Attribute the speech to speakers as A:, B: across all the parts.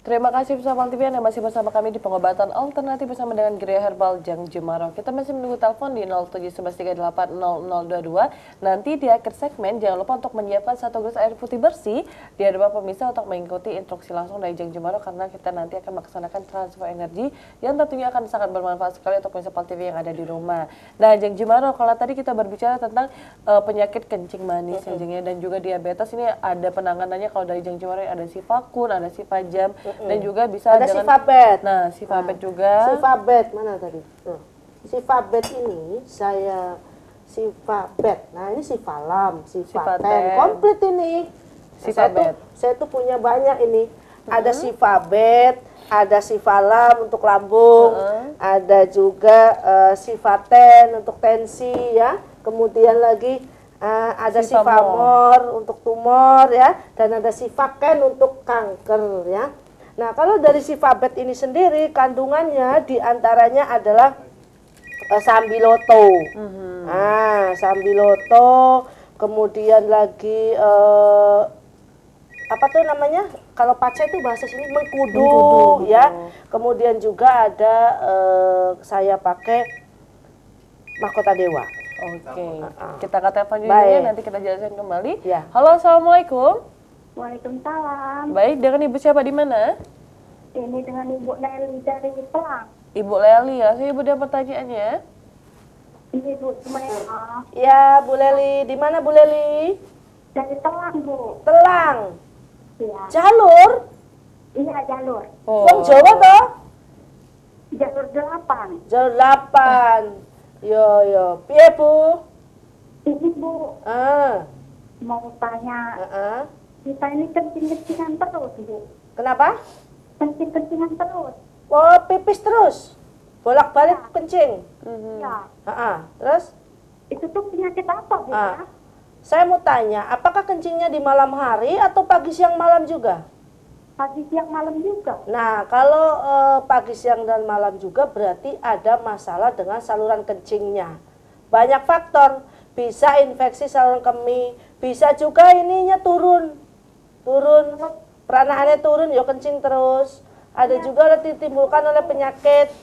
A: Terima kasih bersama TV Anda masih bersama kami di pengobatan alternatif bersama dengan Gria Herbal Jang Jemaro. Kita masih menunggu telepon di 0711380022. Nanti di akhir segmen jangan lupa untuk menyiapkan 1 gelas air putih bersih di hadapan pemirsa untuk mengikuti instruksi langsung dari Jang Jemaro karena kita nanti akan melaksanakan transfer energi yang tentunya akan sangat bermanfaat sekali untuk pemirsa TV yang ada di rumah. Nah, Jang Jemaro, kalau tadi kita berbicara tentang penyakit kencing manis dan juga diabetes, ini ada penanganannya kalau dari Jang Jemaro ada sifakun, ada sifajam. Dan juga bisa
B: ada
A: dengan
B: Sifabet.
A: Nah, Sifabet juga.
B: Sifabet mana tadi? Sifabet ini Sifabet. Nah, ini Sifalam, Sifaten. Komplit ini.
A: Sifabet.
B: Saya tuh punya banyak ini. Ada Sifabet, ada Sifalam untuk lambung, ada juga Sifaten untuk tensi ya. Kemudian lagi ada Sifamor untuk tumor ya, dan ada Sifaken untuk kanker ya. Nah, kalau dari Sifabet ini sendiri kandungannya diantaranya adalah sambiloto. Sambiloto, kemudian lagi apa tuh namanya? Kalau pace itu bahasa sini mengkudu ya. Kemudian juga ada saya pakai mahkota dewa.
A: Oke. Kita ke telepon dulu ya, nanti kita jelaskan kembali.
B: Ya.
A: Halo, assalamualaikum.
C: Waalaikumsalam.
A: Baik, dengan ibu siapa di mana?
C: Ini dengan Ibu Leli dari Pelang.
A: Ibu Leli ya, saya ibu ada pertanyaannya.
C: Ini Bu Sumaira.
B: Ya, Bu Leli, di mana Bu Leli?
C: Dari Telang, Bu.
B: Telang.
C: Iya.
B: Jalur?
C: Iya, jalur.
B: Wong Jawa toh?
C: Jalur 8.
B: Jalur 8. Yo, piye Bu?
C: Ini Bu, mau tanya. Kita ini kencing-kencingan terus, Bu.
B: Kenapa?
C: Kencing-kencingan terus.
B: Oh, pipis terus? Bolak-balik kencing?
C: Ya.
B: Terus?
C: Itu tuh penyakit apa, Bu? Ya?
B: Saya mau tanya, apakah kencingnya di malam hari atau pagi, siang, malam juga?
C: Pagi, siang, malam juga.
B: Nah, kalau pagi, siang, dan malam juga berarti ada masalah dengan saluran kencingnya. Banyak faktor, bisa infeksi saluran kemih, bisa juga ininya turun, peranahannya turun, ya kencing terus. Ada juga ditimbulkan oleh penyakit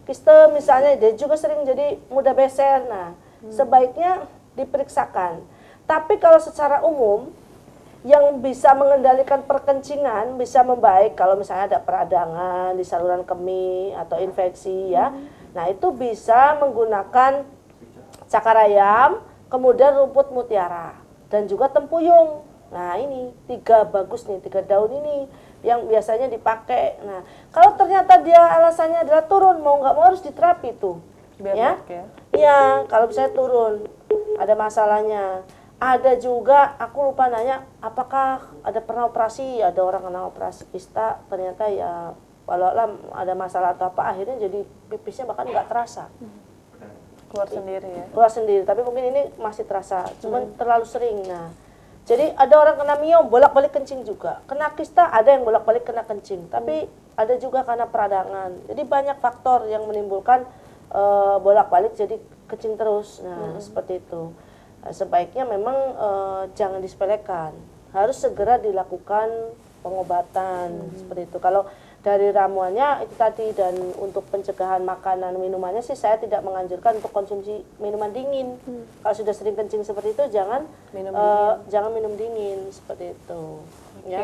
B: kiste misalnya, dia juga sering jadi mudah beser. Nah, sebaiknya diperiksakan. Tapi kalau secara umum, yang bisa mengendalikan perkencingan bisa membaik kalau misalnya ada peradangan di saluran kemih atau infeksi ya. Nah, itu bisa menggunakan cakar ayam, kemudian rumput mutiara dan juga tempuyung. Nah, ini 3 bagus nih, 3 daun ini yang biasanya dipakai. Nah, kalau ternyata dia alasannya adalah turun, mau nggak mau harus diterapi tuh.
A: Biar
B: ya. Iya, kalau misalnya turun ada masalahnya. Ada juga, aku lupa nanya, apakah ada pernah operasi, ada orang kena operasi kista, ternyata ya kalau ada masalah atau apa, akhirnya jadi pipisnya bahkan nggak terasa.
A: Keluar sendiri ya?
B: Keluar sendiri, tapi mungkin ini masih terasa, cuman terlalu sering. Nah, jadi ada orang kena miom, bolak-balik kencing juga. Kena kista, ada yang bolak-balik kena kencing, tapi ada juga karena peradangan. Jadi banyak faktor yang menimbulkan bolak-balik jadi kencing terus. Nah, seperti itu. Sebaiknya memang jangan disepelekan, harus segera dilakukan pengobatan seperti itu. Kalau dari ramuannya itu tadi, dan untuk pencegahan makanan minumannya sih saya tidak menganjurkan untuk konsumsi minuman dingin. Kalau sudah sering kencing seperti itu jangan minum dingin seperti itu. Ya.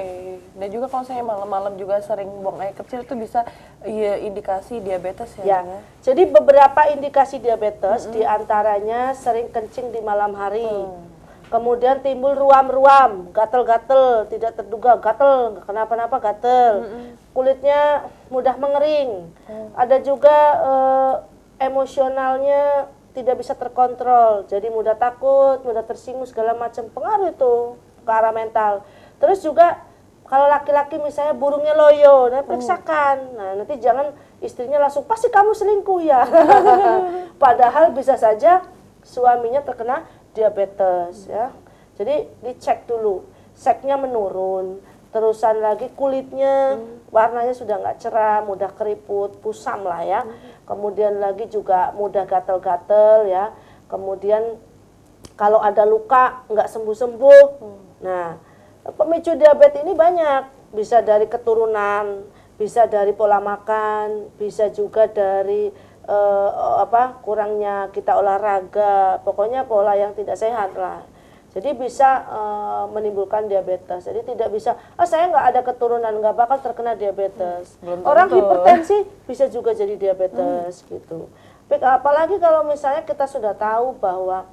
A: Dan juga kalau saya malam-malam juga sering buang air kecil itu bisa indikasi diabetes ya?
B: Jadi beberapa indikasi diabetes diantaranya sering kencing di malam hari. Kemudian timbul ruam-ruam, gatel-gatel, tidak terduga gatel, nggak kenapa-napa gatel. Kulitnya mudah mengering. Ada juga emosionalnya tidak bisa terkontrol, jadi mudah takut, mudah tersinggung, segala macam pengaruh itu ke arah mental. Terus juga kalau laki-laki misalnya burungnya loyo, nah periksakan. Nah, nanti jangan istrinya langsung pasti kamu selingkuh ya. Padahal bisa saja suaminya terkena diabetes ya. Jadi dicek dulu, seknya menurun, terusan lagi kulitnya warnanya sudah nggak cerah, mudah keriput, pusam lah ya. Kemudian lagi juga mudah gatel-gatel ya. Kemudian kalau ada luka nggak sembuh-sembuh. Nah, pemicu diabetes ini banyak. bisa dari keturunan, bisa dari pola makan, bisa juga dari kurangnya kita olahraga, pokoknya pola yang tidak sehat lah. Jadi bisa menimbulkan diabetes. Jadi tidak bisa, saya nggak ada keturunan, nggak bakal terkena diabetes. Orang hipertensi bisa juga jadi diabetes gitu. Tapi apalagi kalau misalnya kita sudah tahu bahwa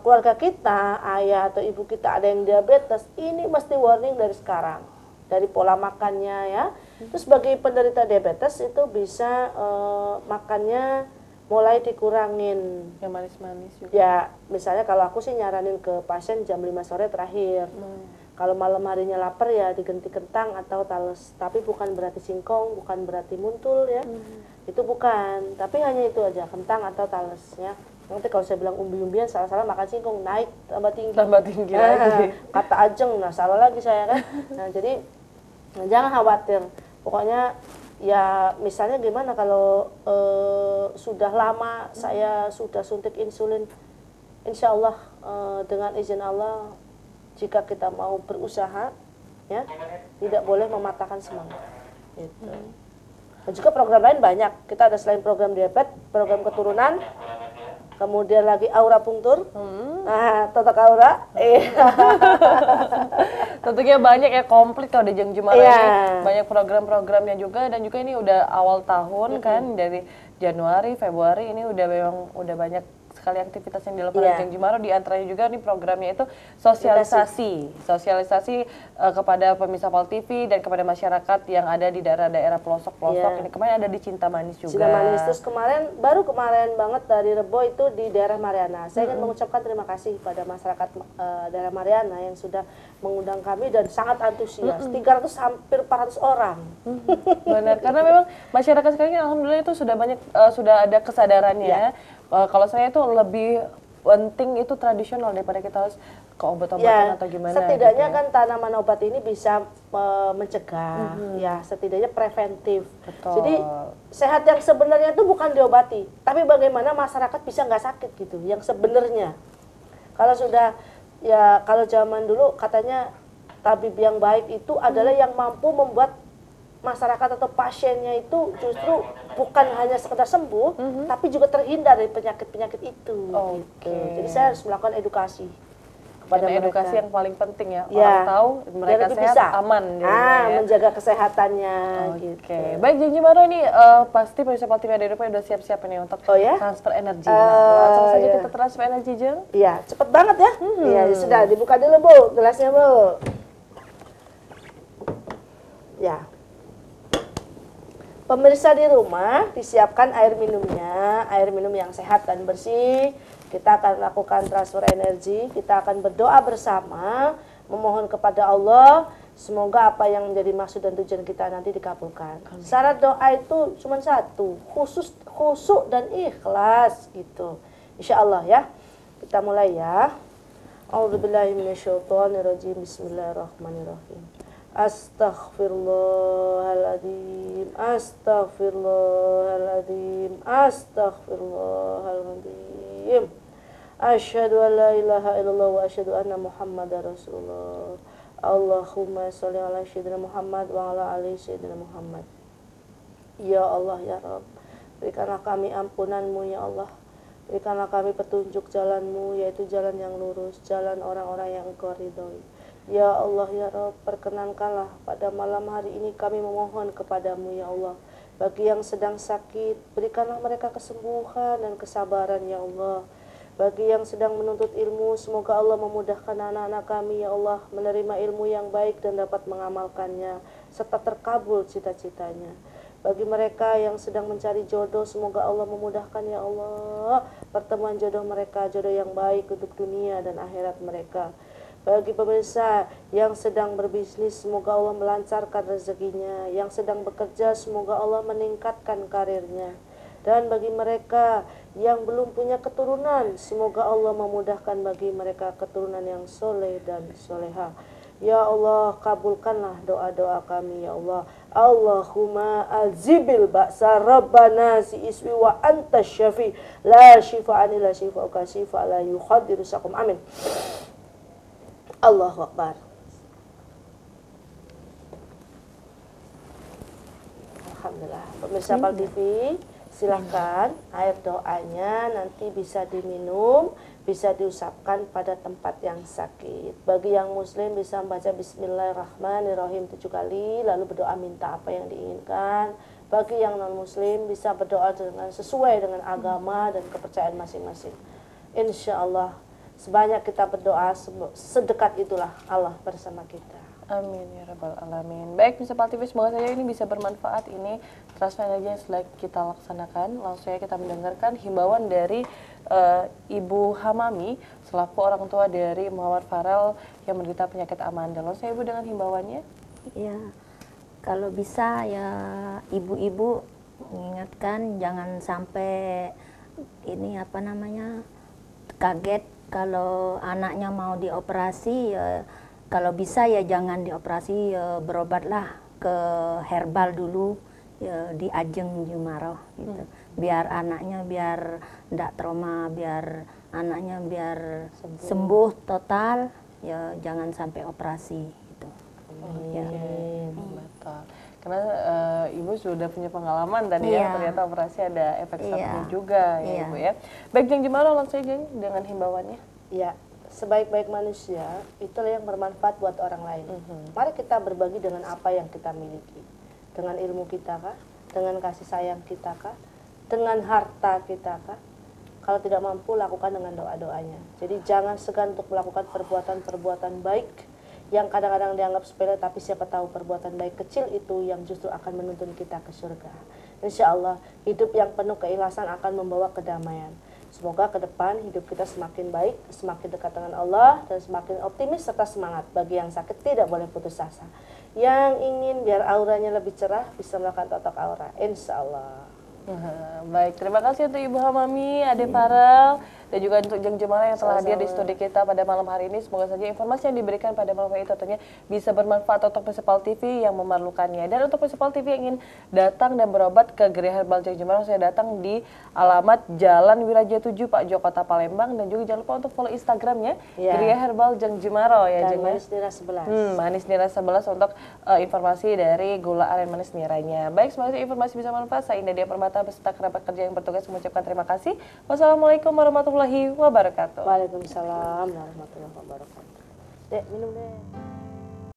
B: keluarga kita, ayah atau ibu kita ada yang diabetes, ini mesti warning dari sekarang. Dari pola makannya ya. Terus bagi penderita diabetes itu bisa makannya mulai dikurangin.
A: Yang manis-manis juga.
B: Ya, misalnya kalau aku sih nyaranin ke pasien jam 5 sore terakhir. Kalau malam harinya lapar ya diganti kentang atau talas. Tapi bukan berarti singkong, bukan berarti muntul ya. Itu bukan, tapi hanya itu aja, kentang atau talas ya. Nanti kalau saya bilang umbi-umbian salah-salah makan singkong, naik tambah tinggi.
A: Tambah tinggi lagi.
B: Kata ajeng, nah salah lagi saya kan. Nah jadi jangan khawatir. Pokoknya ya misalnya gimana kalau sudah lama saya sudah suntik insulin, insya Allah dengan izin Allah jika kita mau berusaha ya tidak boleh mematahkan semangat. Gitu. Dan juga program lain banyak. Kita ada selain program diabetes, program keturunan. Kemudian lagi aura punktur, nah totok aura,
A: Tentunya banyak ya, komplit kalau di Jeng Jemara
B: Iya.
A: ini banyak program-programnya juga, dan juga ini udah awal tahun kan, dari Januari, Februari ini udah banyak sekali aktivitas yang dilakukan oleh
B: Iya.
A: Jeng Jemara. Di antaranya juga nih programnya itu sosialisasi kepada pemirsa Pol TV dan kepada masyarakat yang ada di daerah-daerah pelosok-pelosok.
B: Iya.
A: Ini kemarin ada di Cinta Manis juga.
B: Cinta Manis. Terus baru kemarin banget dari Rebo itu di daerah Mariana. Saya ingin mengucapkan terima kasih pada masyarakat daerah Mariana yang sudah mengundang kami dan sangat antusias. 300 hampir 400 orang.
A: Benar, karena memang masyarakat sekarang ini alhamdulillah itu sudah banyak, sudah ada kesadarannya.
B: Ya.
A: Kalau saya itu lebih penting itu tradisional daripada kita harus ke obat-obatan atau gimana.
B: Setidaknya
A: gitu ya.
B: kan tanaman obat ini bisa mencegah, ya setidaknya preventif.
A: Betul.
B: Jadi sehat yang sebenarnya itu bukan diobati, tapi bagaimana masyarakat bisa nggak sakit gitu, yang sebenarnya. Kalau sudah, ya kalau zaman dulu katanya tabib yang baik itu adalah yang mampu membuat masyarakat atau pasiennya itu justru bukan hanya sekedar sembuh, tapi juga terhindar dari penyakit-penyakit itu.
A: Oke.
B: Gitu. Jadi saya harus melakukan edukasi kepada
A: Karena
B: mereka.
A: edukasi yang paling penting ya,
B: Ya,
A: orang tahu mereka
B: biar lebih
A: sehat,
B: bisa.
A: aman jadinya ya.
B: Menjaga kesehatannya
A: Oke,
B: gitu.
A: baik Jeng Jemara ini pasti pemirsa Pol TV ada udah siap-siap ini untuk
B: Oh ya?
A: transfer energi. Langsung saja
B: ya.
A: kita transfer energi, Jeng.
B: Iya, cepet banget ya. Iya, sudah dibuka dulu Bu, gelasnya Bu. Ya. Pemirsa di rumah, disiapkan air minumnya, air minum yang sehat dan bersih. Kita akan lakukan transfer energi, kita akan berdoa bersama, memohon kepada Allah, semoga apa yang menjadi maksud dan tujuan kita nanti dikabulkan. Syarat doa itu cuma satu, khusyuk dan ikhlas gitu. Insya Allah ya. Kita mulai ya. A'udzubillahi minasyaitonirrajim. Bismillahirrahmanirrahim. Astaghfirullahaladzim, astaghfirullahaladzim, astaghfirullahaladzim. Asyhadu an la ilaha illallah wa asyhadu anna Muhammadar Rasulullah. Allahumma sholli ala sayyidina Muhammad wa ala ali sayyidina Muhammad. Ya Allah ya Rabb, berikanlah kami ampunanmu ya Allah. Berikanlah kami petunjuk jalanmu, yaitu jalan yang lurus, jalan orang-orang yang Engkau ridhoi. Ya Allah ya Rabb, perkenankanlah pada malam hari ini kami memohon kepadamu ya Allah. Bagi yang sedang sakit, berikanlah mereka kesembuhan dan kesabaran ya Allah. Bagi yang sedang menuntut ilmu, semoga Allah memudahkan anak-anak kami ya Allah menerima ilmu yang baik dan dapat mengamalkannya serta terkabul cita-citanya. Bagi mereka yang sedang mencari jodoh, semoga Allah memudahkan ya Allah pertemuan jodoh mereka, jodoh yang baik untuk dunia dan akhirat mereka. Bagi pemirsa yang sedang berbisnis, semoga Allah melancarkan rezekinya. Yang sedang bekerja, semoga Allah meningkatkan karirnya. Dan bagi mereka yang belum punya keturunan, semoga Allah memudahkan bagi mereka keturunan yang soleh dan soleha. Ya Allah, kabulkanlah doa-doa kami ya Allah. Allahumma azibil ba'sa rabbana si iswi wa anta syafi la shifa'ani la shifa'uka shifa la yukhadiru sakum. Amin. Allahu Akbar. Alhamdulillah. Pemirsa Pal TV, silahkan air doanya nanti bisa diminum, bisa diusapkan pada tempat yang sakit. Bagi yang muslim bisa membaca Bismillahirrahmanirrahim 7 kali, lalu berdoa minta apa yang diinginkan. Bagi yang non muslim bisa berdoa dengan sesuai dengan agama dan kepercayaan masing-masing. Insya Allah sebanyak kita berdoa, sedekat itulah Allah bersama kita.
A: Amin ya rabbal alamin. Baik, Mr. Pal TV, semoga saja ini bisa bermanfaat. Ini transfer energi yang sedang kita laksanakan. Langsung saja kita mendengarkan himbauan dari Ibu Hamami selaku orang tua dari Muhammad Farel yang menderita penyakit amandel. Langsung Ibu dengan himbauannya.
D: Ya, kalau bisa ya ibu-ibu mengingatkan jangan sampai ini apa namanya kaget kalau anaknya mau dioperasi. Ya, kalau bisa ya jangan dioperasi, ya berobatlah ke herbal dulu ya, di Ajeng Jumaroh gitu. Biar anaknya biar tidak trauma, biar anaknya biar sembuh total, ya jangan sampai operasi gitu. Ya.
A: Betul. Karena Ibu sudah punya pengalaman tadi ya,
D: Iya.
A: ternyata operasi ada efek samping
D: Iya.
A: juga ya
D: Iya.
A: Ibu ya. Baik, Jeng Jumaroh, langsung Jeng dengan himbauannya.
B: Ya, sebaik-baik manusia itulah yang bermanfaat buat orang lain. Mari kita berbagi dengan apa yang kita miliki. Dengan ilmu kita kah? Dengan kasih sayang kita kah? Dengan harta kita kah? Kalau tidak mampu, lakukan dengan doa-doanya. Jadi jangan segan untuk melakukan perbuatan-perbuatan baik yang kadang-kadang dianggap sepele, tapi siapa tahu perbuatan baik kecil itu yang justru akan menuntun kita ke surga. Insya Allah hidup yang penuh keikhlasan akan membawa kedamaian. Semoga ke depan hidup kita semakin baik, semakin dekat dengan Allah, dan semakin optimis serta semangat. Bagi yang sakit tidak boleh putus asa. Yang ingin biar auranya lebih cerah bisa melakukan totok aura. Insya Allah.
A: Baik, terima kasih untuk Ibu Hamami, Ade Farel, dan juga untuk Jeng Jumaroh yang telah hadir di studi kita pada malam hari ini. Semoga saja informasi yang diberikan pada malam hari ini tentunya bisa bermanfaat untuk Pal TV yang memerlukannya. Dan untuk Pal TV yang ingin datang dan berobat ke Geria Herbal Jeng Jumaroh, saya datang di alamat Jalan Wiraja 7 Pak Jokota Palembang, dan juga jangan lupa untuk follow Instagramnya Geria Herbal Jeng Jumaroh ya
B: Dan
A: Jeng.
B: manis nira 11.
A: Manis nira 11 untuk informasi dari gula aren manis niranya. Baik, semoga informasi bisa bermanfaat. Saya Indah Dia Permata beserta kerabat kerja yang bertugas mengucapkan terima kasih. Wassalamualaikum warahmatullahi wabarakatuh.
B: Waalaikumsalam warahmatullahi wabarakatuh. Dek, minum deh.